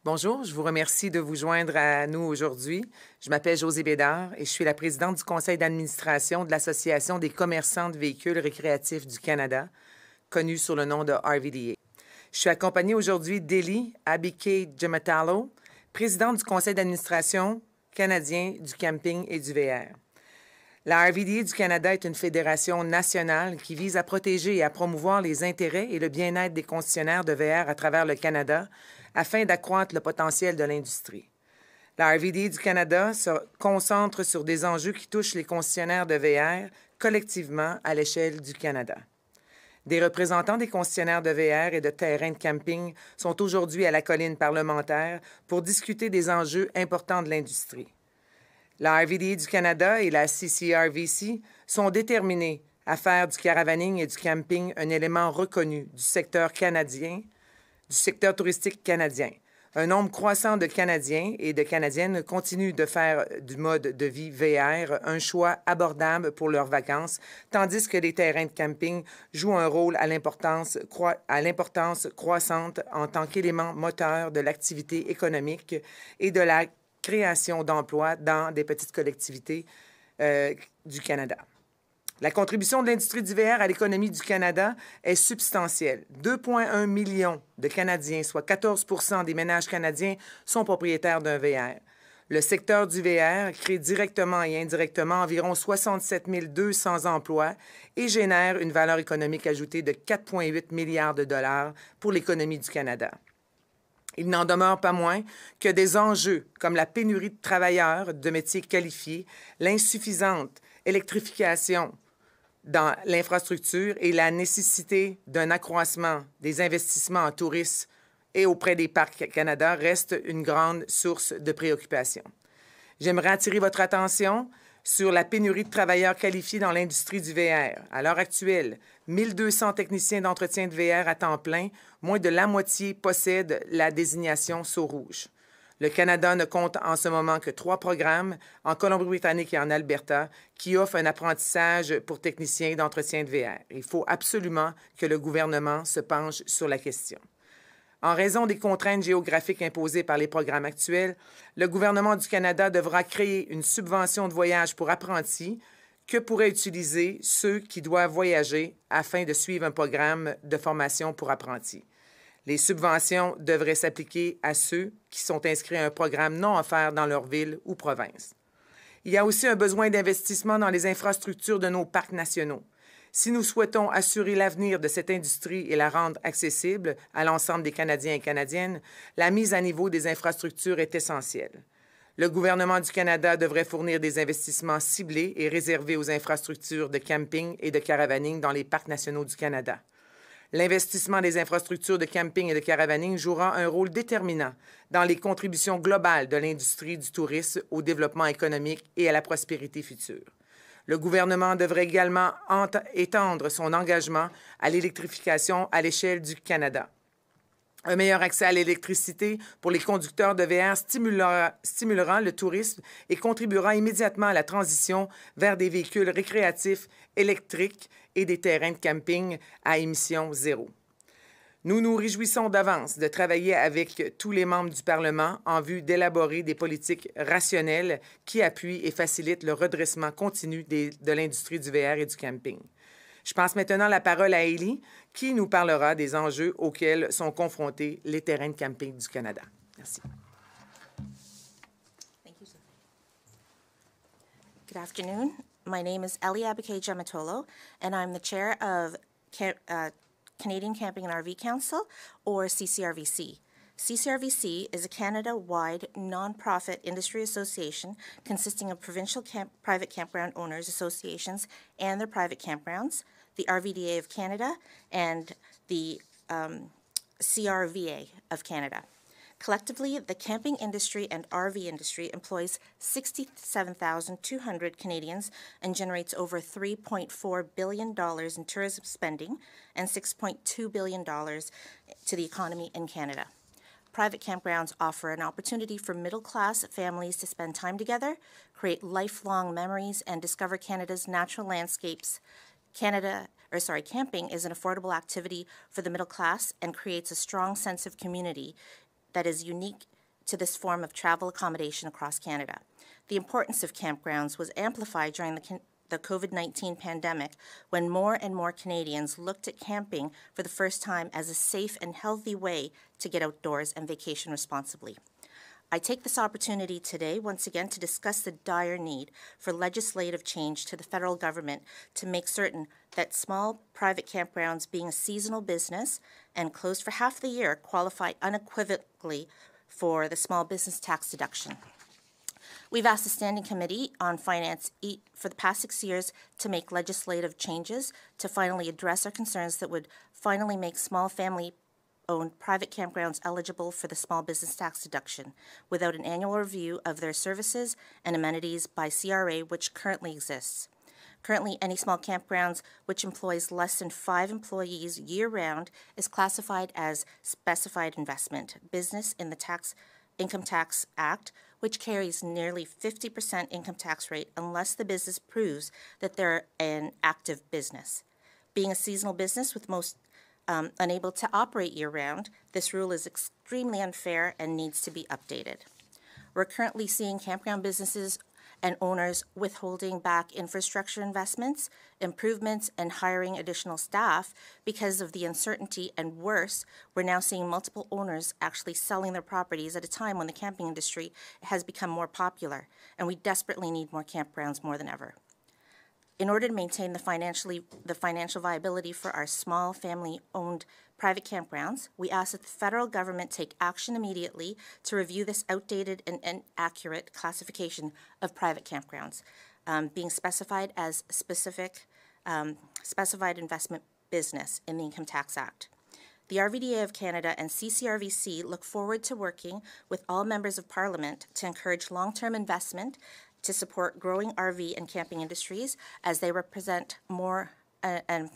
Bonjour, je vous remercie de vous joindre à nous aujourd'hui. Je m'appelle Josée Bédard et je suis la présidente du conseil d'administration de l'Association des commerçants de véhicules récréatifs du Canada, connue sous le nom de RVDA. Je suis accompagnée aujourd'hui d'Eli Abike-Jamatalo, présidente du conseil d'administration canadien du camping et du VR. La RVDA du Canada est une fédération nationale qui vise à protéger et à promouvoir les intérêts et le bien-être des concessionnaires de VR à travers le Canada afin d'accroître le potentiel de l'industrie. La RVDA du Canada se concentre sur des enjeux qui touchent les concessionnaires de VR collectivement à l'échelle du Canada. Des représentants des concessionnaires de VR et de terrains de camping sont aujourd'hui à la colline parlementaire pour discuter des enjeux importants de l'industrie. La RVDA du Canada et la CCRVC sont déterminés à faire du caravaning et du camping un élément reconnu du secteur canadien, du secteur touristique canadien. Un nombre croissant de Canadiens et de Canadiennes continuent de faire du mode de vie VR un choix abordable pour leurs vacances, tandis que les terrains de camping jouent un rôle à l'importance croissante en tant qu'élément moteur de l'activité économique et de la création d'emplois dans des petites collectivités du Canada. La contribution de l'industrie du VR à l'économie du Canada est substantielle. 2,1 millions de Canadiens, soit 14 des ménages canadiens, sont propriétaires d'un VR. Le secteur du VR crée directement et indirectement environ 67 200 emplois et génère une valeur économique ajoutée de 4,8 milliards de dollars pour l'économie du Canada. Il n'en demeure pas moins que des enjeux comme la pénurie de travailleurs de métiers qualifiés, l'insuffisante électrification dans l'infrastructure et la nécessité d'un accroissement des investissements en tourisme et auprès des parcs Canada restent une grande source de préoccupation. J'aimerais attirer votre attention sur la pénurie de travailleurs qualifiés dans l'industrie du VR. À l'heure actuelle, 1200 techniciens d'entretien de VR à temps plein, moins de la moitié possèdent la désignation Sceau rouge. Le Canada ne compte en ce moment que 3 programmes en Colombie-Britannique et en Alberta qui offrent un apprentissage pour techniciens d'entretien de VR. Il faut absolument que le gouvernement se penche sur la question. En raison des contraintes géographiques imposées par les programmes actuels, le gouvernement du Canada devra créer une subvention de voyage pour apprentis que pourraient utiliser ceux qui doivent voyager afin de suivre un programme de formation pour apprentis. Les subventions devraient s'appliquer à ceux qui sont inscrits à un programme non offert dans leur ville ou province. Il y a aussi un besoin d'investissement dans les infrastructures de nos parcs nationaux. Si nous souhaitons assurer l'avenir de cette industrie et la rendre accessible à l'ensemble des Canadiens et Canadiennes, la mise à niveau des infrastructures est essentielle. Le gouvernement du Canada devrait fournir des investissements ciblés et réservés aux infrastructures de camping et de caravaning dans les parcs nationaux du Canada. L'investissement des infrastructures de camping et de caravaning jouera un rôle déterminant dans les contributions globales de l'industrie du tourisme au développement économique et à la prospérité future. Le gouvernement devrait également étendre son engagement à l'électrification à l'échelle du Canada. Un meilleur accès à l'électricité pour les conducteurs de VR stimulera le tourisme et contribuera immédiatement à la transition vers des véhicules récréatifs électriques et des terrains de camping à émissions zéro. Nous nous réjouissons d'avance de travailler avec tous les membres du Parlement en vue d'élaborer des politiques rationnelles qui appuient et facilitent le redressement continu de l'industrie du VR et du camping. Je passe maintenant la parole à Eli, qui nous parlera des enjeux auxquels sont confrontés les terrains de camping du Canada. Merci. Good afternoon. My name is Eli Abike-Jamatolo, and I'm the chair of Canadian Camping and RV Council, or CCRVC. CCRVC is a Canada-wide non-profit industry association consisting of provincial private campground owners associations and their private campgrounds, the RVDA of Canada, and the CRVA of Canada. Collectively, the camping industry and RV industry employs 67,200 Canadians and generates over $3.4 billion in tourism spending and $6.2 billion to the economy in Canada. Private campgrounds offer an opportunity for middle-class families to spend time together, create lifelong memories, and discover Canada's natural landscapes. Camping is an affordable activity for the middle class and creates a strong sense of community that is unique to this form of travel accommodation across Canada. The importance of campgrounds was amplified during the COVID-19 pandemic, when more and more Canadians looked at camping for the first time as a safe and healthy way to get outdoors and vacation responsibly. I take this opportunity today once again to discuss the dire need for legislative change to the federal government to make certain that small private campgrounds, being a seasonal business and closed for half the year, qualify unequivocally for the small business tax deduction. We've asked the Standing Committee on Finance for the past 6 years to make legislative changes to finally address our concerns that would finally make small family-owned private campgrounds eligible for the small business tax deduction without an annual review of their services and amenities by CRA, which currently exists. Currently, any small campgrounds which employs less than 5 employees year-round is classified as specified investment business in the Income Tax Act, which carries nearly 50% income tax rate unless the business proves that they're an active business. Being a seasonal business with most unable to operate year-round, this rule is extremely unfair and needs to be updated. We're currently seeing campground businesses and owners withholding back infrastructure investments, improvements, and hiring additional staff because of the uncertainty, and worse, we're now seeing multiple owners actually selling their properties at a time when the camping industry has become more popular, and we desperately need more campgrounds more than ever. In order to maintain the financial viability for our small family-owned private campgrounds, we ask that the federal government take action immediately to review this outdated and inaccurate classification of private campgrounds, being specified as specified investment business in the Income Tax Act. The RVDA of Canada and CCRVC look forward to working with all members of Parliament to encourage long-term investment to support growing RV and camping industries, as they represent an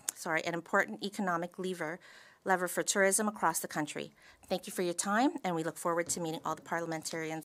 important economic lever for tourism across the country. Thank you for your time, and we look forward to meeting all the parliamentarians